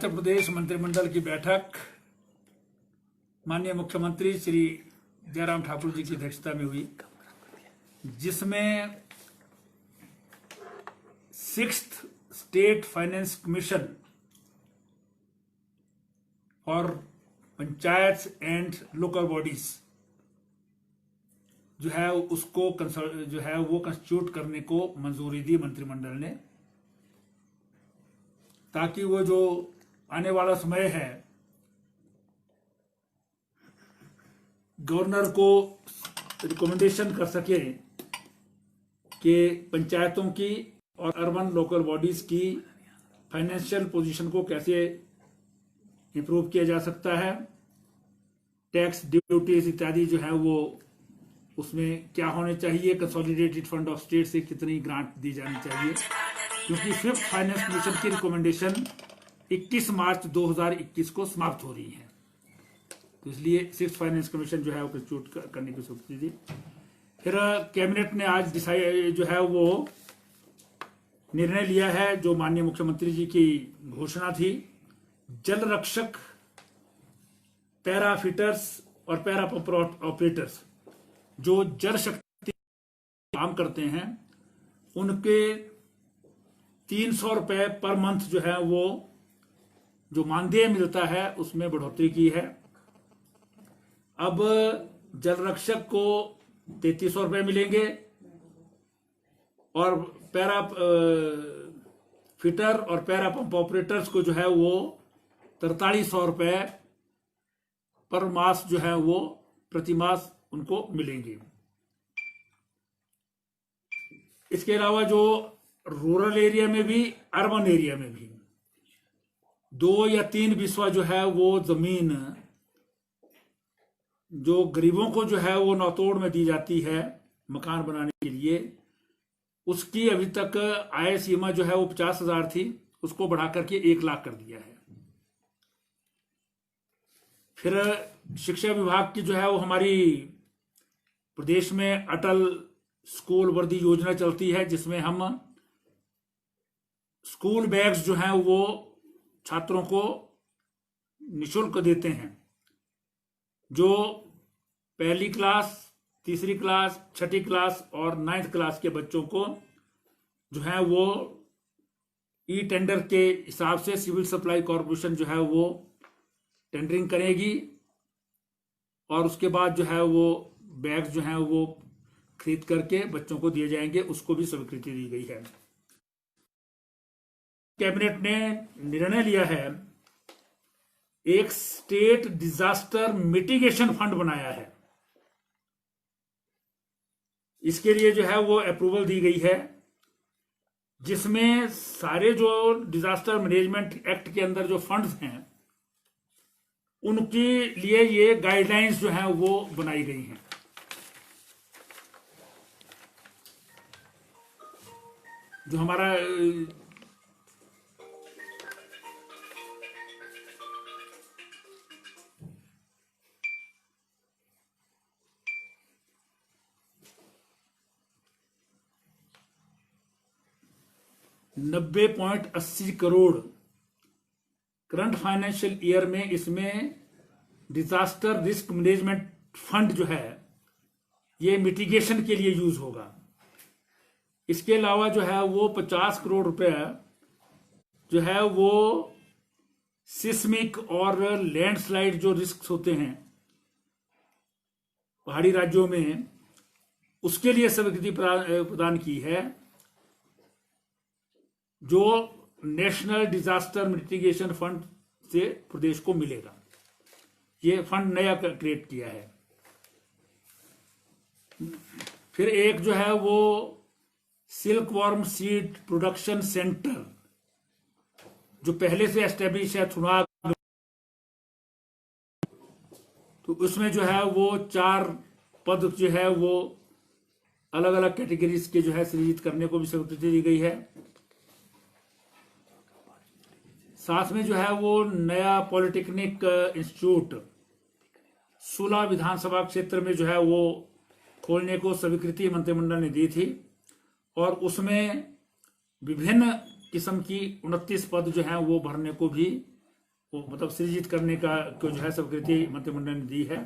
अरुणाचल प्रदेश मंत्रिमंडल की बैठक माननीय मुख्यमंत्री श्री जयराम ठाकुर जी की अध्यक्षता में हुई, जिसमें 6th स्टेट फाइनेंस कमीशन और पंचायत एंड लोकल बॉडीज जो है उसको कंस्टिट्यूट करने को मंजूरी दी मंत्रिमंडल ने, ताकि वो जो आने वाला समय है गवर्नर को रिकमेंडेशन कर सके कि पंचायतों की और अर्बन लोकल बॉडीज की फाइनेंशियल पोजीशन को कैसे इंप्रूव किया जा सकता है, टैक्स ड्यूटीज इत्यादि जो है वो उसमें क्या होने चाहिए, कंसोलिडेटेड फंड ऑफ स्टेट से कितनी ग्रांट दी जानी चाहिए, क्योंकि 5th फाइनेंस कमीशन की रिकमेंडेशन 21 मार्च 2021 को समाप्त हो रही है। तो इसलिए 6th फाइनेंस कमीशन जो है वो कंस्टिट्यूट करने की स्वीकृति दी। फिर कैबिनेट ने आज डिसाइड जो है वो निर्णय लिया है, जो माननीय मुख्यमंत्री जी की घोषणा थी, जल रक्षक, पैरा फिटर्स और पैरा पंपर ऑपरेटर्स जो जल शक्ति काम करते हैं उनके 300 रुपए पर मंथ जो है वो जो मानदेय मिलता है उसमें बढ़ोतरी की है। अब जल रक्षक को 3300 रुपए मिलेंगे और पैरा फिटर और पैरा पंप ऑपरेटर्स को जो है वो 4300 रुपए पर मास जो है वो प्रति मास उनको मिलेंगे। इसके अलावा जो रूरल एरिया में भी अर्बन एरिया में भी 2 या 3 बिस्वा जो है वो जमीन जो गरीबों को जो है वो नौतोड़ में दी जाती है मकान बनाने के लिए, उसकी अभी तक आय सीमा जो है वो 50,000 थी, उसको बढ़ा करके 1 लाख कर दिया है। फिर शिक्षा विभाग की जो है वो हमारी प्रदेश में अटल स्कूल वर्दी योजना चलती है, जिसमें हम स्कूल बैग्स जो हैं वो छात्रों को निःशुल्क देते हैं। जो पहली क्लास, तीसरी क्लास, छठी क्लास और 9th क्लास के बच्चों को जो है वो ई टेंडर के हिसाब से सिविल सप्लाई कॉर्पोरेशन जो है वो टेंडरिंग करेगी और उसके बाद जो है वो बैग्स जो हैं वो खरीद करके बच्चों को दिए जाएंगे, उसको भी स्वीकृति दी गई है। कैबिनेट ने निर्णय लिया है, एक स्टेट डिजास्टर मिटिगेशन फंड बनाया है। इसके लिए जो है वो अप्रूवल दी गई है, जिसमें सारे जो डिजास्टर मैनेजमेंट एक्ट के अंदर जो फंड्स हैं उनके लिए ये गाइडलाइंस जो हैं वो बनाई गई हैं। जो हमारा 90.80 करोड़ करंट फाइनेंशियल ईयर में इसमें डिजास्टर रिस्क मैनेजमेंट फंड जो है ये मिटिगेशन के लिए यूज होगा। इसके अलावा जो है वो 50 करोड़ रुपए जो है वो सिस्मिक और लैंडस्लाइड जो रिस्क होते हैं पहाड़ी राज्यों में, उसके लिए स्वीकृति प्रदान की है, जो नेशनल डिजास्टर मिटिगेशन फंड से प्रदेश को मिलेगा। ये फंड नया क्रिएट किया है। फिर एक जो है वो silk worm seed production centre जो पहले से एस्टेब्लिश है थुनाग, तो उसमें जो है वो 4 पद जो है वो अलग अलग कैटेगरीज के जो है सृजित करने को भी स्वीकृति दी गई है। साथ में जो है वो नया पॉलिटेक्निक इंस्टीट्यूट सुला विधानसभा क्षेत्र में जो है वो खोलने को स्वीकृति मंत्रिमंडल ने दी थी और उसमें विभिन्न किस्म की 29 पद जो हैं वो भरने को भी वो मतलब सृजित करने का को जो है स्वीकृति मंत्रिमंडल ने दी है।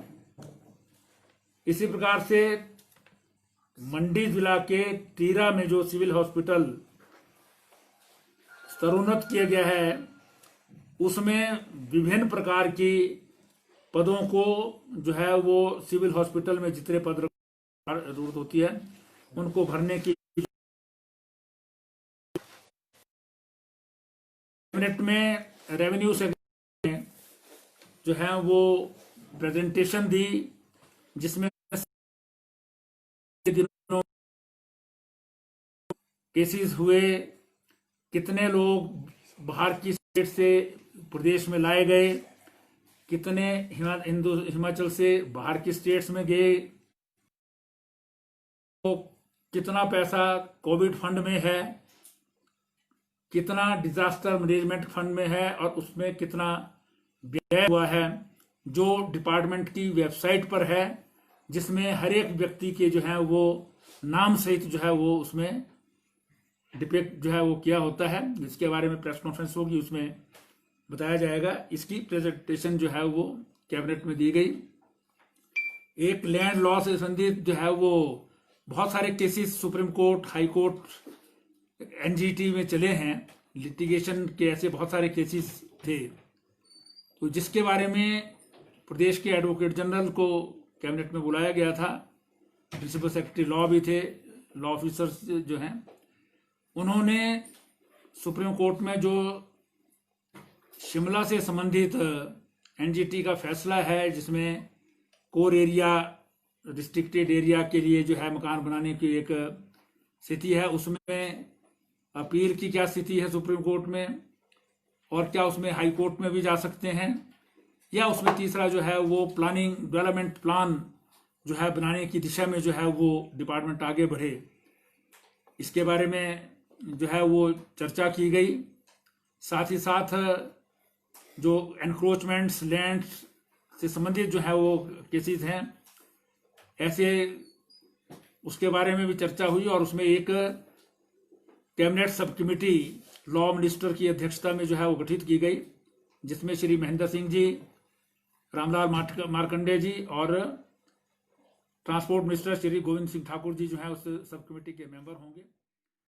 इसी प्रकार से मंडी जिला के टीरा में जो सिविल हॉस्पिटल स्तरोन्नत किया गया है, उसमें विभिन्न प्रकार की पदों को जो है वो सिविल हॉस्पिटल में जितने पद जरूरत होती है उनको भरने की कैबिनेट में रेवेन्यू से जो है वो प्रेजेंटेशन दी, जिसमें दिनों केसेस हुए, कितने लोग बाहर की स्टेट से प्रदेश में लाए गए, कितने हिमाचल से बाहर की स्टेट्स में गए, तो कितना पैसा कोविड फंड में है, कितना डिजास्टर मैनेजमेंट फंड में है और उसमें कितना व्यय हुआ है, जो डिपार्टमेंट की वेबसाइट पर है, जिसमें हर एक व्यक्ति के जो है वो नाम सहित जो है वो उसमें डिपेक्ट जो है वो किया होता है, जिसके बारे में प्रेस कॉन्फ्रेंस होगी, उसमें बताया जाएगा। इसकी प्रेजेंटेशन जो है वो कैबिनेट में दी गई। एक लैंड लॉ से संबंधित जो है वो बहुत सारे cases supreme court, high court, NGT में चले हैं, लिटिगेशन के ऐसे बहुत सारे केसेस थे, तो जिसके बारे में प्रदेश के एडवोकेट जनरल को कैबिनेट में बुलाया गया था। प्रिंसिपल सेक्रेटरी लॉ भी थे, लॉ ऑफिसर्स जो हैं, उन्होंने सुप्रीम कोर्ट में जो शिमला से संबंधित एनजीटी का फैसला है, जिसमें कोर एरिया, रिस्ट्रिक्टेड एरिया के लिए जो है मकान बनाने की एक स्थिति है, उसमें अपील की क्या स्थिति है सुप्रीम कोर्ट में, और क्या उसमें हाई कोर्ट में भी जा सकते हैं, या उसमें तीसरा जो है वो प्लानिंग डेवलपमेंट प्लान जो है बनाने की दिशा में जो है वो डिपार्टमेंट आगे बढ़े, इसके बारे में जो है वो चर्चा की गई। साथ ही साथ जो एनक्रोचमेंट्स, लैंड से संबंधित जो है वो केसेस हैं, ऐसे उसके बारे में भी चर्चा हुई, और उसमें एक cabinet sub committee law minister की अध्यक्षता में जो है वो गठित की गई, जिसमें श्री महेंद्र सिंह जी, रामलाल मार्कंडे जी और ट्रांसपोर्ट मिनिस्टर श्री गोविंद सिंह ठाकुर जी जो है उस सब कमेटी के मेंबर होंगे।